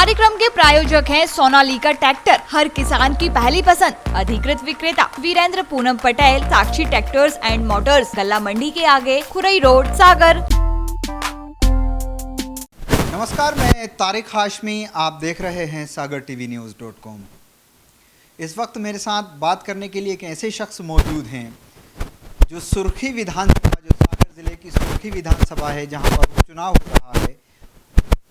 कार्यक्रम के प्रायोजक हैं सोनालिका ट्रैक्टर, हर किसान की पहली पसंद। अधिकृत विक्रेता वीरेंद्र पूनम पटेल, साक्षी ट्रैक्टर्स एंड मोटर्स, गल्ला मंडी के आगे, खुरई रोड, सागर। नमस्कार, मैं तारिक हाशमी, आप देख रहे हैं सागर टीवी न्यूज़.com। इस वक्त मेरे साथ बात करने के लिए एक ऐसे शख्स मौजूद हैं जो सुर्खी विधानसभा, जो सागर जिले की सुर्खी विधानसभा है, जहां पर चुनाव हो रहा है,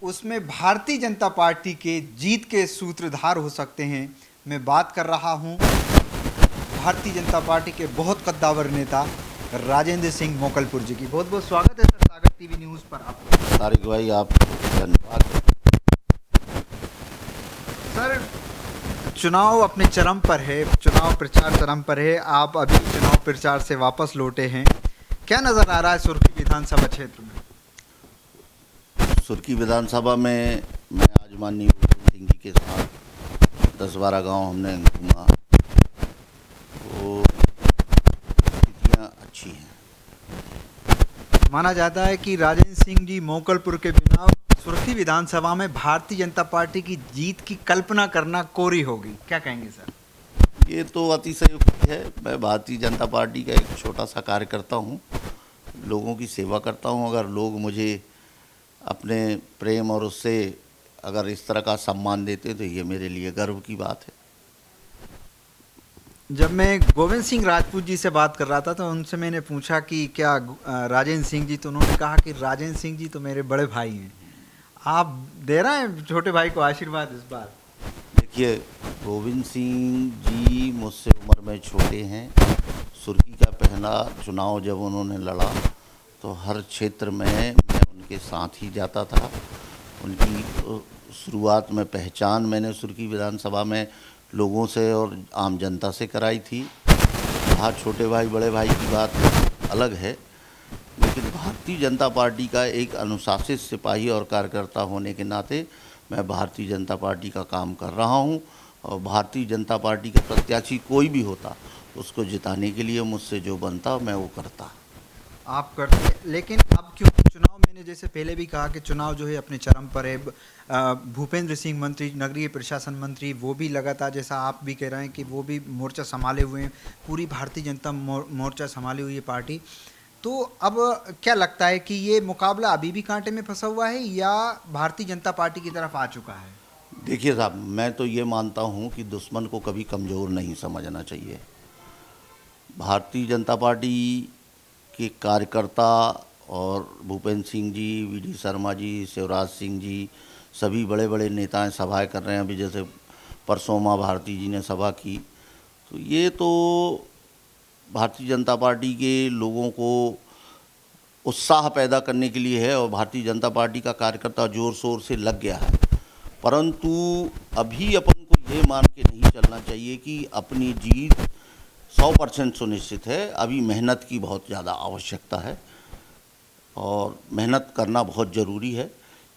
उसमें भारतीय जनता पार्टी के जीत के सूत्रधार हो सकते हैं। मैं बात कर रहा हूं भारतीय जनता पार्टी के बहुत कद्दावर नेता राजेंद्र सिंह मोकलपुर जी की। बहुत बहुत स्वागत है सर सागर टीवी न्यूज़ पर आपका। तारिक भाई, आप धन्यवाद। सर, चुनाव अपने चरम पर है, चुनाव प्रचार चरम पर है। आप अभी चुनाव प्रचार से वापस लौटे हैं, क्या नज़र आ रहा है सुर्खी विधानसभा क्षेत्र में? सुर्खी विधानसभा में मैं आज माननीय गोविंद सिंह जी के साथ 10-12 गांव हमने घूमा, तो स्थितियाँ अच्छी हैं। माना जाता है कि राजेंद्र सिंह जी मोकलपुर के बिना सुर्खी विधानसभा में भारतीय जनता पार्टी की जीत की कल्पना करना कोरी होगी, क्या कहेंगे सर? ये तो अतिशयोक्ति है। मैं भारतीय जनता पार्टी का एक छोटा सा कार्यकर्ता हूँ, लोगों की सेवा करता हूँ। अगर लोग मुझे अपने प्रेम और उससे अगर इस तरह का सम्मान देते तो ये मेरे लिए गर्व की बात है। जब मैं गोविंद सिंह राजपूत जी से बात कर रहा था तो उनसे मैंने पूछा कि क्या राजेंद्र सिंह जी, तो उन्होंने कहा कि राजेंद्र सिंह जी तो मेरे बड़े भाई हैं। आप दे रहे हैं छोटे भाई को आशीर्वाद इस बार? देखिए, गोविंद सिंह जी मुझसे उम्र में छोटे हैं। सुर्खी का पहला चुनाव जब उन्होंने लड़ा तो हर क्षेत्र में मैं उनके साथ ही जाता था। उनकी शुरुआत में पहचान मैंने सुर्खी विधानसभा में लोगों से और आम जनता से कराई थी। हाँ, छोटे भाई बड़े भाई की बात अलग है, लेकिन भारतीय जनता पार्टी का एक अनुशासित सिपाही और कार्यकर्ता होने के नाते मैं भारतीय जनता पार्टी का काम कर रहा हूं, और भारतीय जनता पार्टी का प्रत्याशी कोई भी होता उसको जिताने के लिए मुझसे जो बनता मैं वो करता। आप करते, लेकिन अब क्योंकि चुनाव, मैंने जैसे पहले भी कहा कि चुनाव जो है अपने चरम पर है। भूपेंद्र सिंह मंत्री, नगरीय प्रशासन मंत्री, वो भी लगातार, जैसा आप भी कह रहे हैं कि वो भी मोर्चा संभाले हुए हैं, पूरी भारतीय जनता मोर्चा संभाली हुई है पार्टी। तो अब क्या लगता है कि ये मुकाबला अभी भी कांटे में फंसा हुआ है या भारतीय जनता पार्टी की तरफ आ चुका है? देखिए साहब, मैं तो ये मानता हूँ कि दुश्मन को कभी कमज़ोर नहीं समझना चाहिए। भारतीय जनता पार्टी के कार्यकर्ता और भूपेंद्र सिंह जी, वी.डी. शर्मा जी, शिवराज सिंह जी, सभी बड़े बड़े नेताएं सभाएं कर रहे हैं। अभी जैसे परसों माँ भारती जी ने सभा की, तो ये तो भारतीय जनता पार्टी के लोगों को उत्साह पैदा करने के लिए है, और भारतीय जनता पार्टी का कार्यकर्ता ज़ोर शोर से लग गया है। परंतु अभी अपन को ये मान के नहीं चलना चाहिए कि अपनी जीत 100% सुनिश्चित है। अभी मेहनत की बहुत ज़्यादा आवश्यकता है और मेहनत करना बहुत ज़रूरी है।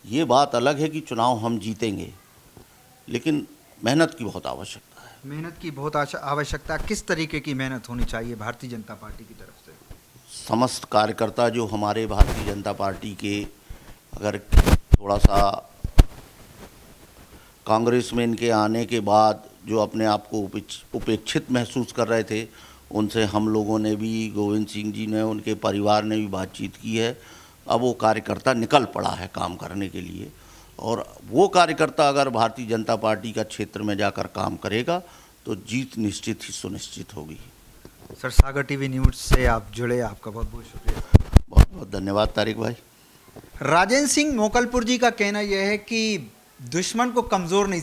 ये बात अलग है कि चुनाव हम जीतेंगे, लेकिन मेहनत की बहुत आवश्यकता है। मेहनत की बहुत आवश्यकता। किस तरीके की मेहनत होनी चाहिए भारतीय जनता पार्टी की तरफ से? समस्त कार्यकर्ता जो हमारे भारतीय जनता पार्टी के, अगर थोड़ा सा कांग्रेस में इनके आने के बाद जो अपने आप को उपेक्षित महसूस कर रहे थे, उनसे हम लोगों ने भी, गोविंद सिंह जी ने, उनके परिवार ने भी बातचीत की है। अब वो कार्यकर्ता निकल पड़ा है काम करने के लिए, और वो कार्यकर्ता अगर भारतीय जनता पार्टी का क्षेत्र में जाकर काम करेगा तो जीत निश्चित ही सुनिश्चित होगी। सर, सागर टीवी न्यूज़ से आप जुड़े, आपका बहुत बहुत शुक्रिया। बहुत बहुत धन्यवाद तारिक भाई। राजेंद्र सिंह मोकलपुर जी का कहना यह है कि दुश्मन को कमज़ोर नहीं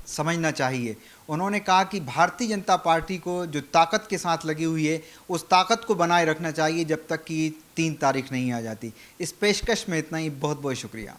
समझना चाहिए। उन्होंने कहा कि भारतीय जनता पार्टी को जो ताकत के साथ लगी हुई है, उस ताकत को बनाए रखना चाहिए जब तक कि 3 तारीख नहीं आ जाती। इस पेशकश में इतना ही, बहुत बहुत शुक्रिया।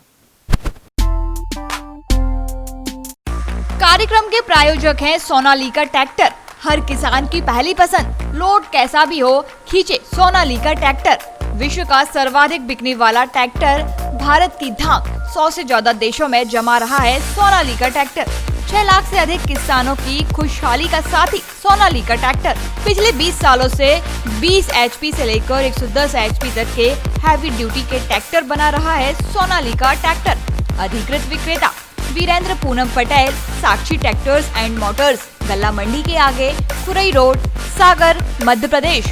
कार्यक्रम के प्रायोजक हैं सोनालिका ट्रैक्टर, हर किसान की पहली पसंद। लोड कैसा भी हो, खींचे सोनालिका ट्रैक्टर। विश्व का सर्वाधिक बिकने वाला ट्रैक्टर, भारत की धाक 100 से ज्यादा देशों में जमा रहा है सोनालिका ट्रैक्टर। 6 लाख से अधिक किसानों की खुशहाली का साथी सोनालिका ट्रैक्टर। पिछले 20 सालों से 20 HP से लेकर 110 HP तक के हैवी ड्यूटी के ट्रैक्टर बना रहा है सोनालिका ट्रैक्टर। अधिकृत विक्रेता वीरेंद्र पूनम पटेल, साक्षी ट्रैक्टर्स एंड मोटर्स, गल्ला मंडी के आगे, खुरई रोड, सागर, मध्य प्रदेश।